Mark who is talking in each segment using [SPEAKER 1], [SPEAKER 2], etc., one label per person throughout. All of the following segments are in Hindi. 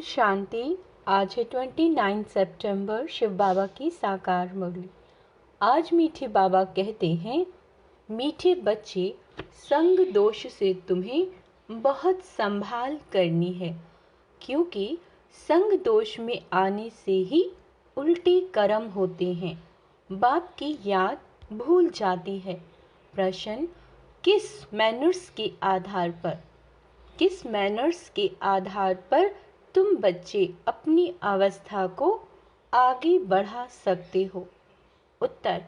[SPEAKER 1] शांति। आज है 29 सितंबर, शिव बाबा की साकार मुरली। आज मीठे बाबा कहते हैं, मीठे बच्चे, संग दोष से तुम्हें बहुत संभाल करनी है, क्योंकि संग दोष में आने से ही उल्टे कर्म होते हैं। बाप की याद भूल जाती है। प्रश्न, किस मैनर्स के आधार पर तुम बच्चे अपनी अवस्था को आगे बढ़ा सकते हो? उत्तर,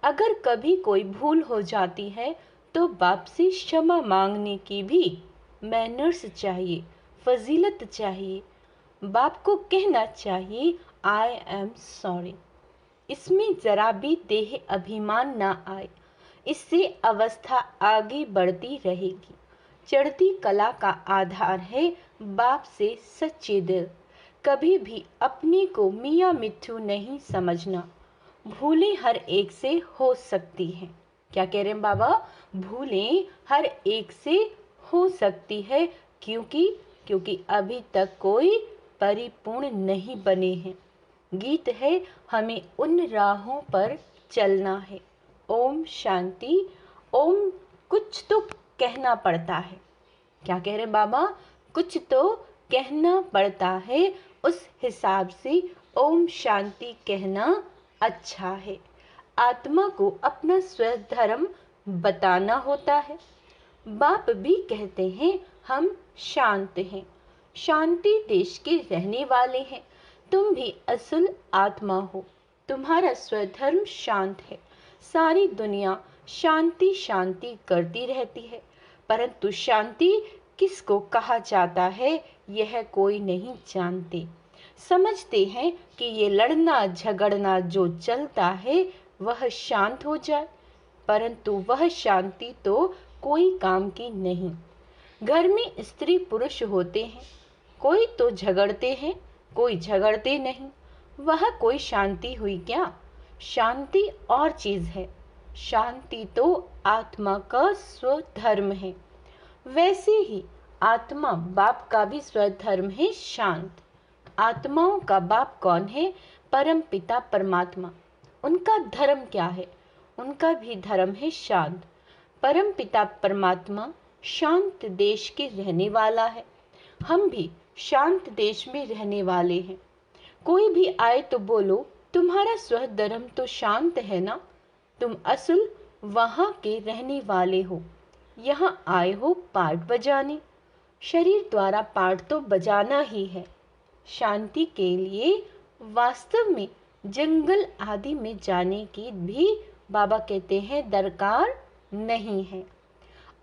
[SPEAKER 1] अगर कभी कोई भूल हो जाती है तो बाप से क्षमा मांगने की भी मैनर्स चाहिए, फजीलत चाहिए। बाप को कहना चाहिए, आई एम सॉरी। इसमें जरा भी देह अभिमान ना आए, इससे अवस्था आगे बढ़ती रहेगी। चढ़ती कला का आधार है बाप से सच्चे दिल। कभी भी अपने को मियाँ मिट्ठू नहीं समझना। भूलें हर एक से हो सकती हैं। क्या कह रहे हैं बाबा? भूलें हर एक से हो सकती है, क्योंकि अभी तक कोई परिपूर्ण नहीं बने हैं। गीत है, हमें उन राहों पर चलना है। ओम शांति। ओम कुछ तो कहना पड़ता है। क्या कह रहे बाबा? कुछ तो कहना पड़ता है, उस हिसाब से ओम शांति कहना अच्छा है। आत्मा को अपना स्वधर्म बताना होता है। बाप भी कहते हैं, हम शांत हैं, शांति देश के रहने वाले हैं। तुम भी असल आत्मा हो, तुम्हारा स्वधर्म शांत है। सारी दुनिया शांति शांति करती रहती है, परंतु शांति किसको कहा जाता है यह कोई नहीं जानते। समझते हैं कि ये लड़ना झगड़ना जो चलता है वह शांत हो जाए, परंतु वह शांति तो कोई काम की नहीं। घर में स्त्री पुरुष होते हैं, कोई तो झगड़ते हैं, कोई झगड़ते नहीं। वह कोई शांति हुई क्या? शांति और चीज है। शांति तो आत्मा का स्वधर्म है। वैसे ही आत्मा बाप का भी स्वधर्म है शांत। आत्माओं का बाप कौन है? परम पिता परमात्मा। उनका धर्म क्या है? उनका भी धर्म है शांत। परम पिता परमात्मा शांत देश के रहने वाला है। हम भी शांत देश में रहने वाले हैं। कोई भी आए तो बोलो, तुम्हारा स्वधर्म तो शांत है ना? तुम असल वहां के रहने वाले हो। यहाँ आए हो पाठ बजाने। शरीर द्वारा पाठ तो बजाना ही है। शांति के लिए वास्तव में जंगल आदि में जाने की भी बाबा कहते हैं दरकार नहीं है।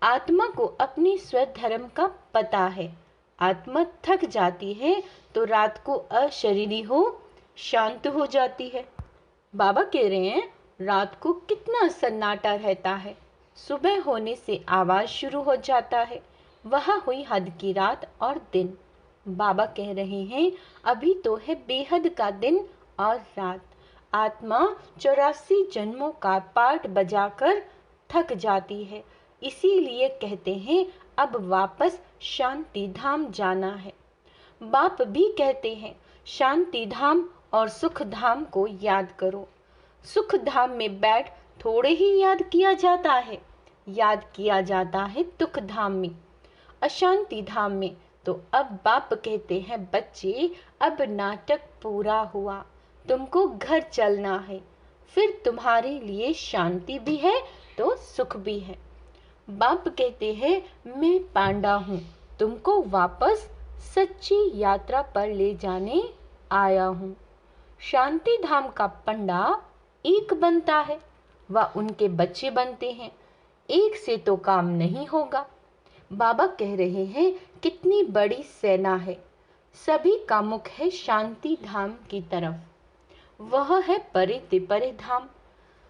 [SPEAKER 1] आत्मा को अपने स्वधर्म का पता है। आत्मा थक जाती है तो रात को अशरीरी हो शांत हो जाती है। बाबा कह रहे हैं, रात को कितना सन्नाटा रहता है, सुबह होने से आवाज शुरू हो जाता है। वह हुई हद की रात और दिन। बाबा कह रहे हैं, अभी तो है बेहद का दिन और रात। आत्मा 84 जन्मों का पाठ बजाकर थक जाती है, इसीलिए कहते हैं अब वापस शांति धाम जाना है। बाप भी कहते हैं, शांति धाम और सुख धाम को याद करो। सुख धाम में बैठ थोड़े ही याद किया जाता है, याद किया जाता है दुख धाम में, अशांति धाम में। तो अब बाप कहते हैं, बच्चे अब नाटक पूरा हुआ, तुमको घर चलना है। फिर तुम्हारे लिए शांति भी है तो सुख भी है। बाप कहते हैं, मैं पांडा हूँ, तुमको वापस सच्ची यात्रा पर ले जाने आया हूँ। शांति धाम का पंडा एक बनता है, वह उनके बच्चे बनते हैं। एक से तो काम नहीं होगा। बाबा कह रहे हैं, कितनी बड़ी सेना है, सभी का मुख है शांति धाम की तरफ। वह है परे ते परे धाम।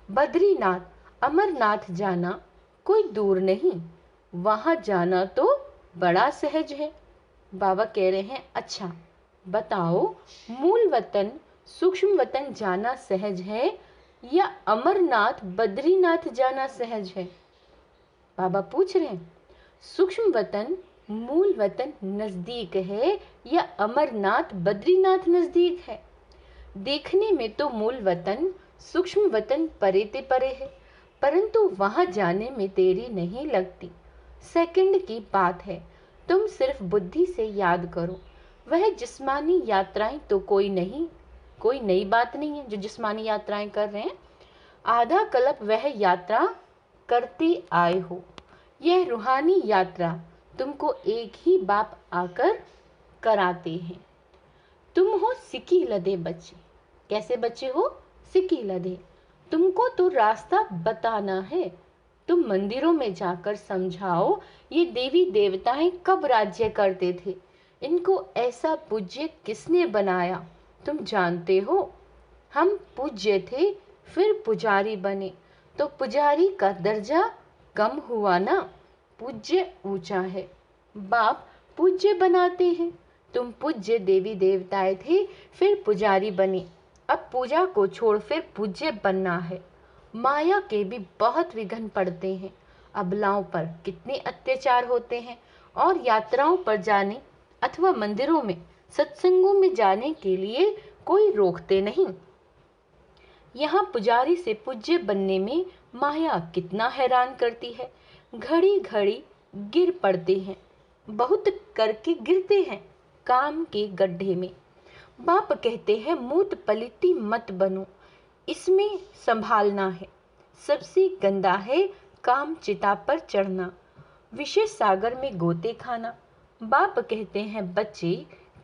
[SPEAKER 1] बद्रीनाथ, अमरनाथ जाना कोई दूर नहीं, वहां जाना तो बड़ा सहज है। बाबा कह रहे हैं, अच्छा बताओ, मूल वतन सूक्ष्म वतन जाना सहज है या अमरनाथ बद्रीनाथ जाना सहज है? बाबा पूछ रहे हैं, सूक्ष्म वतन मूल वतन नजदीक है या अमरनाथ बद्रीनाथ नजदीक है? देखने में तो मूल वतन सूक्ष्म वतन परे ते परे है, परंतु वहां जाने में देरी नहीं लगती। सेकंड की बात है। तुम सिर्फ बुद्धि से याद करो। वह जिस्मानी यात्राएं तो कोई नई बात नहीं है जो जिस्मानी यात्राएं कर रहे हैं। आधा कल्प वह यात्रा करते आए हो। यह रूहानी यात्रा तुमको एक ही बाप आकर कराते हैं। तुम हो सिकी लदे बच्चे। कैसे बच्चे हो? सिकी लदे। तुमको तो रास्ता बताना है। तुम मंदिरों में जाकर समझाओ ये देवी देवताएं कब राज्य करते थे, इनको ऐसा पूज्य किसने बनाया। तुम जानते हो हम पूज्य थे, फिर पुजारी बने, तो पुजारी का दर्जा कम हुआ ना, पूज्य ऊंचा है। बाप पूज्य बनाते हैं। तुम पूज्य देवी देवताएं थे, फिर पुजारी बने, अब पूजा को छोड़ फिर पूज्य बनना है। माया के भी बहुत विघ्न पड़ते हैं। अबलाओं पर कितने अत्याचार होते हैं, और यात्राओं पर जाने अथवा मंदिरों में सत्संगों में जाने के लिए कोई रोकते नहीं। यहाँ पुजारी से पूज्य बनने में माया कितना हैरान करती है। घड़ी घड़ी गिर पड़ते हैं, बहुत करके गिरते हैं काम के गड्ढे में। बाप कहते हैं मूत पलिती मत बनो, इसमें संभालना है। सबसे गंदा है काम चिता पर चढ़ना, विषय सागर में गोते खाना। बाप कहते हैं बच्चे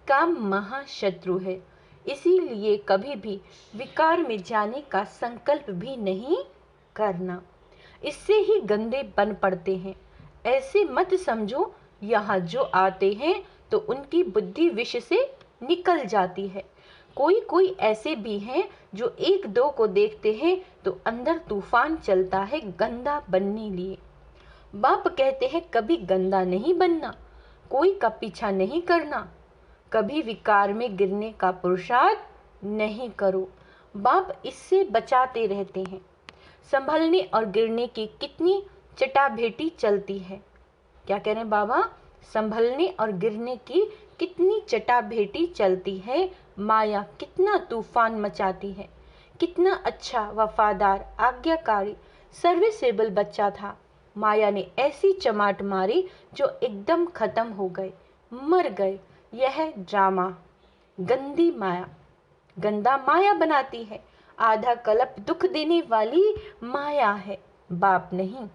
[SPEAKER 1] काम महाशत्रु है, इसीलिए कभी भी विकार में जाने का संकल्प भी नहीं करना, इससे ही गंदे बन पड़ते हैं। ऐसे मत समझो यहाँ जो आते हैं तो उनकी बुद्धि विष से निकल जाती है। कोई कोई ऐसे भी हैं जो एक दो को देखते हैं तो अंदर तूफान चलता है गंदा बनने लिए। बाप कहते हैं कभी गंदा नहीं बनना, कोई का पीछा नहीं करना, कभी विकार में गिरने का पुरुषार्थ नहीं करो। बाप इससे बचाते रहते हैं। संभलने और गिरने की कितनी चटाभेटी चलती है। क्या कह रहे हैं बाबा? संभलने और गिरने की कितनी चटाभेटी चलती है। माया कितना तूफान मचाती है। कितना अच्छा वफादार आज्ञाकारी सर्विसेबल बच्चा था, माया ने ऐसी चमाट मारी जो एकदम खत्म हो गए, मर गए। यह ड्रामा गंदी माया, गंदा माया बनाती है। आधा कल्प दुख देने वाली माया है, बाप नहीं।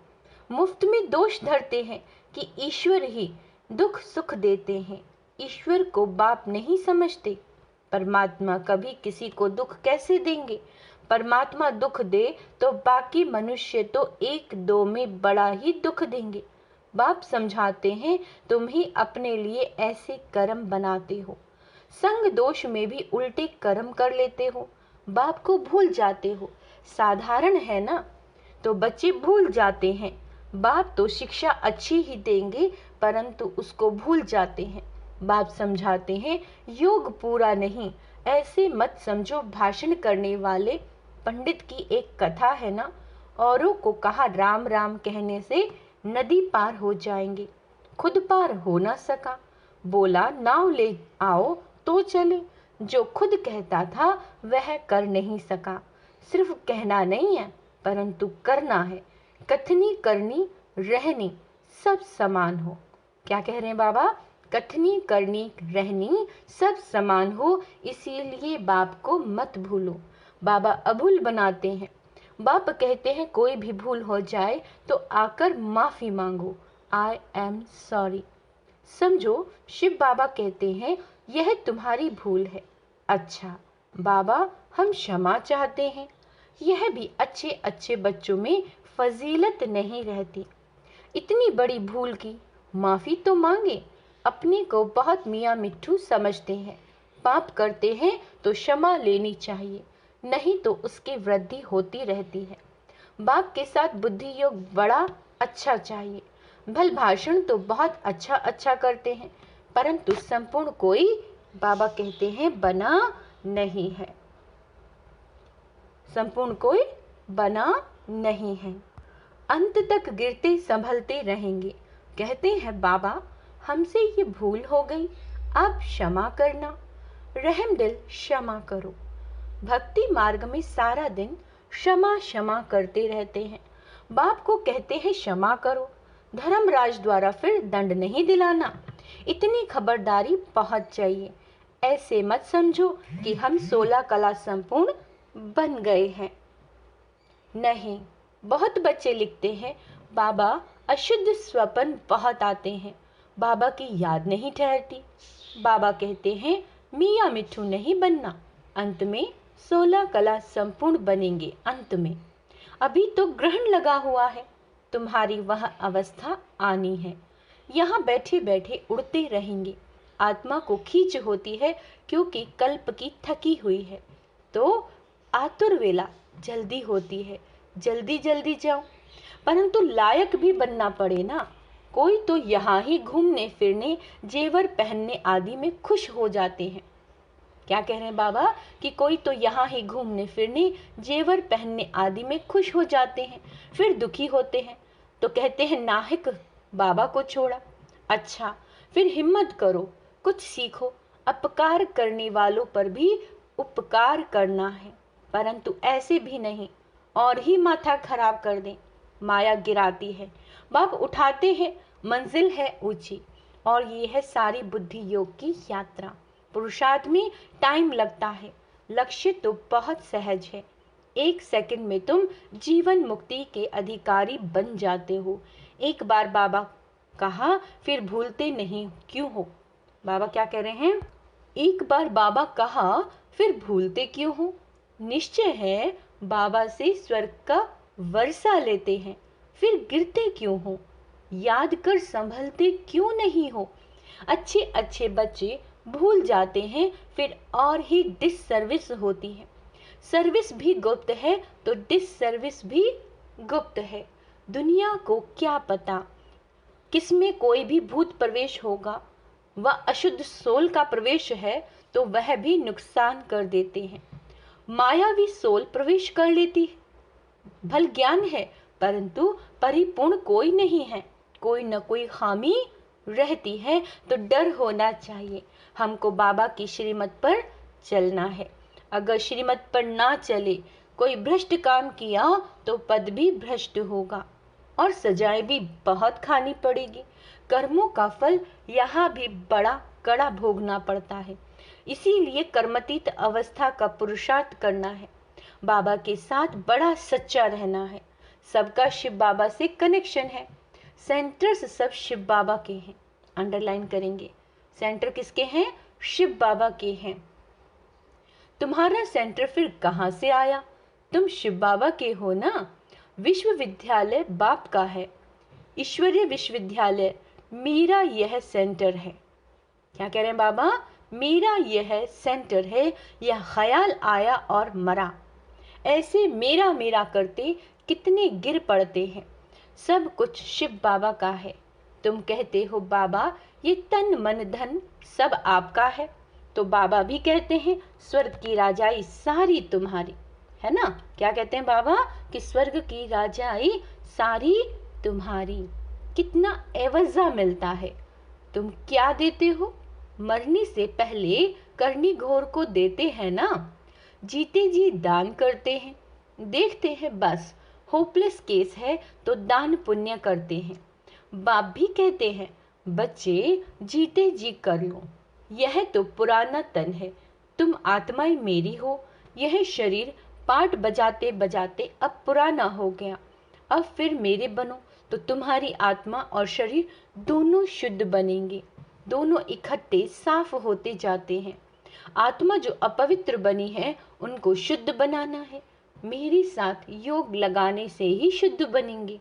[SPEAKER 1] मुफ्त में दोष धरते हैं कि ईश्वर ही दुख सुख देते हैं। ईश्वर को बाप नहीं समझते। परमात्मा कभी किसी को दुख कैसे देंगे? परमात्मा दुख दे तो बाकी मनुष्य तो एक दो में बड़ा ही दुख देंगे। बाप समझाते हैं तुम ही अपने लिए ऐसे कर्म बनाते हो, संग दोष में भी उल्टे कर्म कर लेते हो, बाप को भूल जाते हो। साधारण है ना, तो बच्चे भूल जाते हैं। बाप तो शिक्षा अच्छी ही देंगे परंतु उसको भूल जाते हैं। बाप समझाते हैं योग पूरा नहीं, ऐसे मत समझो। भाषण करने वाले पंडित की एक कथा है ना, औरों को कहा राम राम कहने से नदी पार हो जाएंगे, खुद पार हो ना सका। बोला नाव ले आओ तो चले। जो खुद कहता था वह कर नहीं सका। सिर्फ कहना नहीं है परंतु करना है। कथनी करनी रहनी सब समान हो। क्या कह रहे हैं बाबा? कथनी करनी रहनी सब समान हो, इसीलिए बाप को मत भूलो। बाबा अभूल बनाते हैं। बाप कहते हैं कोई भी भूल हो जाए तो आकर माफी मांगो, आई एम सॉरी। समझो शिव बाबा कहते हैं यह तुम्हारी भूल है। अच्छा बाबा हम क्षमा चाहते हैं। यह भी अच्छे अच्छे बच्चों में फजीलत नहीं रहती। इतनी बड़ी भूल की माफी तो मांगे। अपने को बहुत मियाँ मिट्ठू समझते हैं। पाप करते हैं तो क्षमा लेनी चाहिए, नहीं तो उसकी वृद्धि होती रहती है। बाप के साथ बुद्धि योग बड़ा अच्छा चाहिए। भल भाषण तो बहुत अच्छा अच्छा करते हैं परंतु संपूर्ण कोई बाबा कहते हैं बना नहीं है। संपूर्ण कोई बना नहीं है। अंत तक गिरते संभलते रहेंगे। कहते हैं बाबा हमसे ये भूल हो गई, आप क्षमा करना। रहमदिल क्षमा करो। भक्ति मार्ग में सारा दिन क्षमा क्षमा करते रहते हैं। बाप को कहते हैं क्षमा करो, धर्मराज द्वारा फिर दंड नहीं दिलाना। इतनी खबरदारी बहुत चाहिए। ऐसे मत समझो कि हम 16 कला संपूर्ण बन गए हैं। नहीं, बहुत बच्चे लिखते हैं, बाबा अशुद्ध स्वप्न बहुत आते हैं, बाबा की याद नहीं ठहरती। बाबा कहते हैं मियाँ मिट्ठू नहीं बनना, अंत में 16 कला संपूर्ण बनेंगे। अंत में अभी तो ग्रहण लगा हुआ है, तुम्हारी वह अवस्था आनी है। यहाँ बैठे बैठे उड़ते रहेंगे। आत्मा को खींच होती है क्योंकि कल्प की थकी हुई है, तो आतुर वेला जल्दी होती है, जल्दी जल्दी जाओ। परंतु लायक भी बनना पड़े ना। कोई तो यहाँ ही घूमने फिरने, जेवर पहनने आदि में खुश हो जाते हैं। क्या कह रहे हैं बाबा कि कोई तो यहाँ ही घूमने फिरने, जेवर पहनने आदि में खुश हो जाते हैं, फिर दुखी होते हैं तो कहते हैं नाहिक बाबा को छोड़ा। अच्छा, फिर हिम्मत करो, कुछ सीखो। अपकार करने वालों पर भी उपकार करना है, परंतु ऐसे भी नहीं और ही माथा खराब कर दें। माया गिराती है, बाप उठाते हैं, मंजिल है ऊंची। और ये है सारी बुद्धि योग की यात्रा। पुरुषार्थ में टाइम लगता है, लक्ष्य तो बहुत सहज है। 1 सेकंड में तुम जीवन मुक्ति के अधिकारी बन जाते हो। एक बार बाबा कहा फिर भूलते नहीं क्यों हो। बाबा क्या कह रहे हैं? एक बार बाबा कहा फिर भूलते क्यों हो। निश्चय है बाबा से स्वर्ग का वर्षा लेते हैं, फिर गिरते क्यों हो। याद कर संभलते क्यों नहीं हो। अच्छे अच्छे बच्चे भूल जाते हैं, फिर और ही डिससर्विस होती है। सर्विस भी गुप्त है तो डिससर्विस भी गुप्त है। दुनिया को क्या पता किसमें कोई भी भूत प्रवेश होगा। वह अशुद्ध सोल का प्रवेश है तो वह भी नुकसान कर देते हैं। मायावी सोल प्रवेश कर लेती है, भल ज्ञान है, परंतु परिपूर्ण कोई नहीं है। कोई न कोई खामी रहती है तो डर होना चाहिए। हमको बाबा की श्रीमत पर चलना है। अगर श्रीमत पर ना चले, कोई भ्रष्ट काम किया तो पद भी भ्रष्ट होगा और सजाएं भी बहुत खानी पड़ेगी। कर्मों का फल यहाँ भी बड़ा कड़ा भोगना पड़ता है। इसीलिए कर्मतीत अवस्था का पुरुषार्थ करना है। बाबा के साथ बड़ा सच्चा रहना है। सबका शिव बाबा से कनेक्शन है। सेंटर्स सब शिव बाबा के हैं। अंडरलाइन करेंगे, सेंटर किसके हैं? शिव बाबा के हैं। तुम्हारा सेंटर फिर कहाँ से आया? तुम शिव बाबा के हो ना। विश्वविद्यालय बाप का है। ईश्वरीय विश्वविद्यालय मेरा यह सेंटर है। क्या कह रहे हैं बाबा? मेरा यह सेंटर है। यह ख्याल आया और मरा। ऐसे मेरा मेरा करते कितने गिर पड़ते हैं। सब कुछ शिव बाबा का है। तुम कहते हो बाबा ये तन मन धन सब आपका है, तो बाबा भी कहते हैं स्वर्ग की राजाई सारी तुम्हारी है ना। क्या कहते हैं बाबा कि स्वर्ग की राजाई सारी तुम्हारी। कितना एवजा मिलता है। तुम क्या देते हो? मरने से पहले करनी घोर को देते हैं ना। जीते जी दान करते हैं। देखते हैं बस होपलेस केस है तो दान पुण्य करते हैं। बाप भी कहते हैं बच्चे जीते जी कर लो। यह तो पुराना तन है, तुम आत्माएं मेरी हो। यह शरीर पाठ बजाते बजाते अब पुराना हो गया। अब फिर मेरे बनो तो तुम्हारी आत्मा और शरीर दोनों शुद्ध बनेंगे। दोनों इकट्ठे साफ होते जाते हैं। आत्मा जो अपवित्र बनी है उनको शुद्ध बनाना है। मेरे साथ योग लगाने से ही शुद्ध बनेंगे।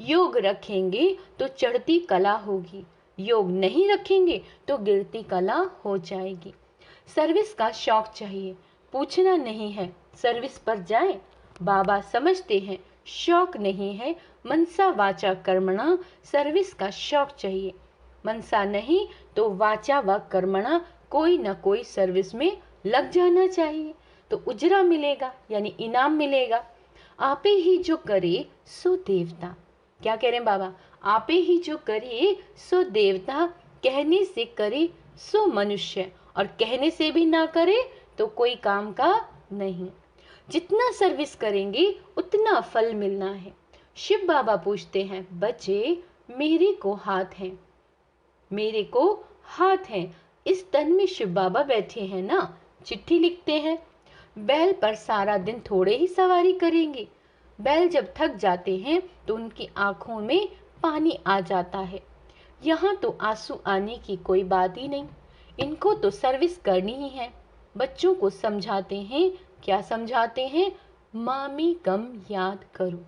[SPEAKER 1] योग रखेंगे तो चढ़ती कला होगी, योग नहीं रखेंगे तो गिरती कला हो जाएगी। सर्विस का शौक चाहिए, पूछना नहीं है सर्विस पर जाएं। बाबा समझते हैं शौक नहीं है, मनसा वाचा कर्मणा। सर्विस का शौक चाहिए, मनसा नहीं तो वाचा व कर्मणा कोई न कोई सर्विस में लग जाना चाहिए, तो उजरा मिलेगा यानी इनाम मिलेगा। आपे ही जो करे सो देवता। क्या कह रहे हैं बाबा? आपे ही जो करे सो देवता। कहने से करे सो मनुष्य, और कहने से भी ना करे तो कोई काम का नहीं। जितना सर्विस करेंगे उतना फल मिलना है। शिव बाबा पूछते हैं, बच्चे मेरे को हाथ हैं, मेरे को हाथ हैं। इस तन में शिव बाबा बैठे हैं ना। चिट्ठी लिखते हैं, बैल पर सारा दिन थोड़े ही सवारी करेंगे। बैल जब थक जाते हैं तो उनकी आंखों में पानी आ जाता है। यहाँ तो आंसू आने की कोई बात ही नहीं, इनको तो सर्विस करनी ही है। बच्चों को समझाते हैं, क्या समझाते हैं? मामी कम याद करो,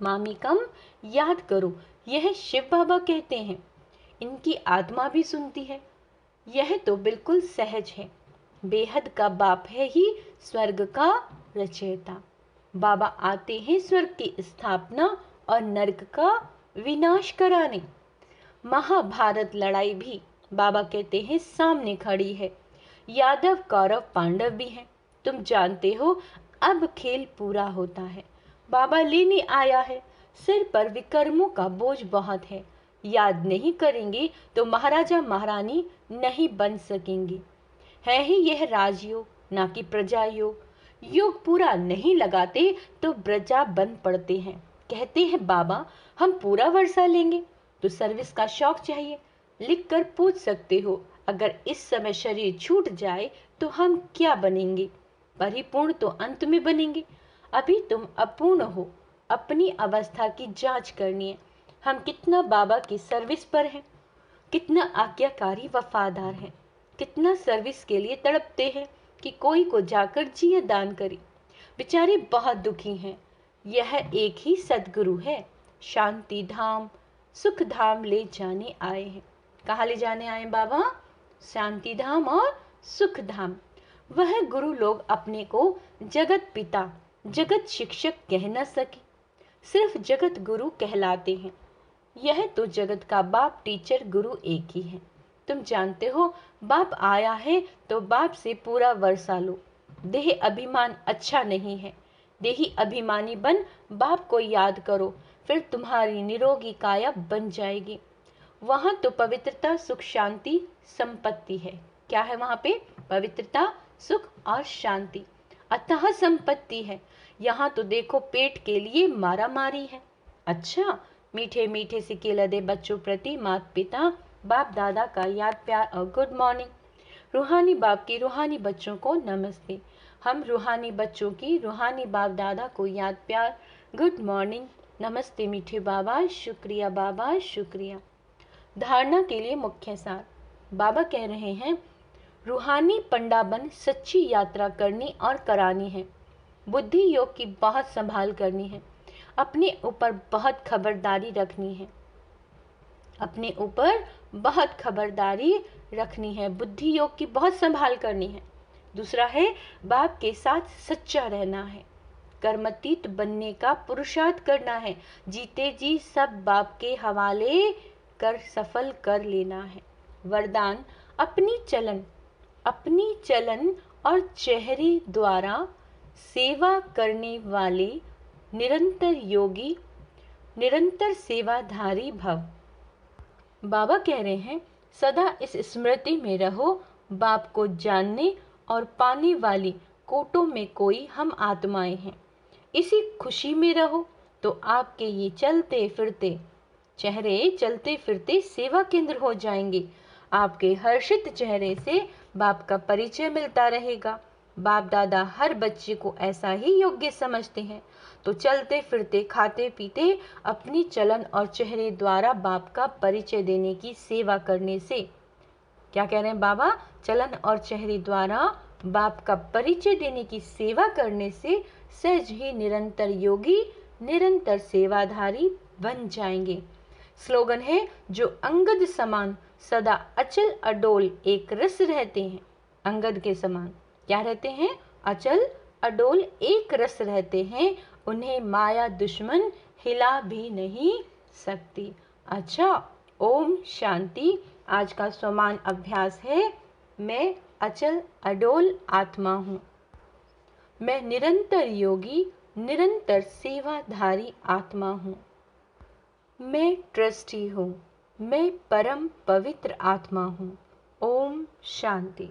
[SPEAKER 1] मामी कम याद करो, यह शिव बाबा कहते हैं। इनकी आत्मा भी सुनती है। यह तो बिल्कुल सहज है। बेहद का बाप है ही स्वर्ग का रचयिता। बाबा आते हैं स्वर्ग की स्थापना और नर्क का विनाश कराने। महाभारत लड़ाई भी बाबा कहते हैं सामने खड़ी है। यादव कौरव पांडव भी हैं। तुम जानते हो अब खेल पूरा होता है। बाबा लेने आया है। सिर पर विकर्मों का बोझ बहुत है। याद नहीं करेंगे तो महाराजा महारानी नहीं बन सकेंगे। है ही यह राजयोग, ना कि प्रजा योग। योग पूरा नहीं लगाते तो प्रजा बन पड़ते हैं। कहते हैं बाबा हम पूरा वर्षा लेंगे, तो सर्विस का शौक चाहिए। लिख कर पूछ सकते हो, अगर इस समय शरीर छूट जाए तो हम क्या बनेंगे? परिपूर्ण तो अंत में बनेंगे। अभी तुम अपूर्ण हो। अपनी अवस्था की जांच करनी है। हम कितना बाबा की सर्विस पर हैं, कितना आज्ञाकारी वफादार हैं, कितना सर्विस के लिए तड़पते हैं कि कोई को जाकर जिया दान करे। बेचारे बहुत दुखी हैं। यह एक ही सदगुरु है, शांति धाम सुख धाम ले जाने आए हैं। कहाँ ले जाने आए बाबा? शांति धाम और सुख धाम। वह गुरु लोग अपने को जगत पिता जगत शिक्षक कह न सके, सिर्फ जगत गुरु कहलाते हैं। यह तो जगत का बाप टीचर गुरु एक ही है। तुम जानते हो बाप आया है तो बाप से पूरा वर्षा लो। देह अभिमान अच्छा नहीं है। देही अभिमानी बन बाप को याद करो, फिर तुम्हारी निरोगी काया बन जाएगी। वहां तो पवित्रता सुख शांति संपत्ति है। क्या है वहां पे? पवित्रता सुख और शांति अतः संपत्ति है। यहाँ तो देखो पेट के लिए मारा मारी है। अच्छा, मीठे मीठे सिक्के लदे बच्चों प्रति माता पिता बाप दादा का याद प्यार और गुड मॉर्निंग। रूहानी बाप की रूहानी बच्चों को नमस्ते। हम रूहानी बच्चों की रूहानी बाप दादा को याद प्यार गुड मॉर्निंग नमस्ते मीठे बाबा, शुक्रिया बाबा शुक्रिया। धारणा के लिए मुख्य सार। बाबा कह रहे हैं रूहानी पंडा बन सच्ची यात्रा करनी और करानी है। बुद्धि योग की बहुत संभाल करनी है। अपने ऊपर बहुत खबरदारी रखनी है। अपने ऊपर बहुत खबरदारी रखनी है। बुद्धि योग की बहुत संभाल करनी है। दूसरा है बाप के साथ सच्चा रहना है। कर्मतीत बनने का पुरुषार्थ करना है। जीते जी सब बाप के हवाले कर सफल कर लेना है। वरदान अपनी चलन और चेहरे द्वारा सेवा करने वाले निरंतर योगी, निरंतर सेवाधारी भव। बाबा कह रहे हैं सदा इस स्मृति में रहो, बाप को जानने और पाने वाली कोटों में कोई हम आत्माएं हैं। इसी खुशी में रहो तो आपके ये चलते फिरते चेहरे चलते फिरते सेवा केंद्र हो जाएंगे। आपके हर्षित चेहरे से बाप का परिचय मिलता रहेगा। बाप दादा हर बच्चे को ऐसा ही योग्य समझते हैं, तो चलते फिरते खाते पीते अपनी चलन और चेहरे द्वारा बाप का परिचय देने की सेवा करने से, क्या कह रहे हैं बाबा? चलन और चेहरे द्वारा बाप का परिचय देने की सेवा करने से सहज ही निरंतर योगी, निरंतर सेवाधारी बन जाएंगे। स्लोगन है जो अंगद समान सदा अचल अडोल एक रस रहते हैं। अंगद के समान क्या रहते हैं? अचल अडोल एक रस रहते हैं। उन्हें माया दुश्मन हिला भी नहीं सकती। अच्छा, ओम शांति। आज का स्वमान अभ्यास है मैं अचल अडोल आत्मा हूँ। मैं निरंतर योगी, निरंतर सेवाधारी आत्मा हूँ। मैं ट्रस्टी हूँ। मैं परम पवित्र आत्मा हूँ। ओम शांति।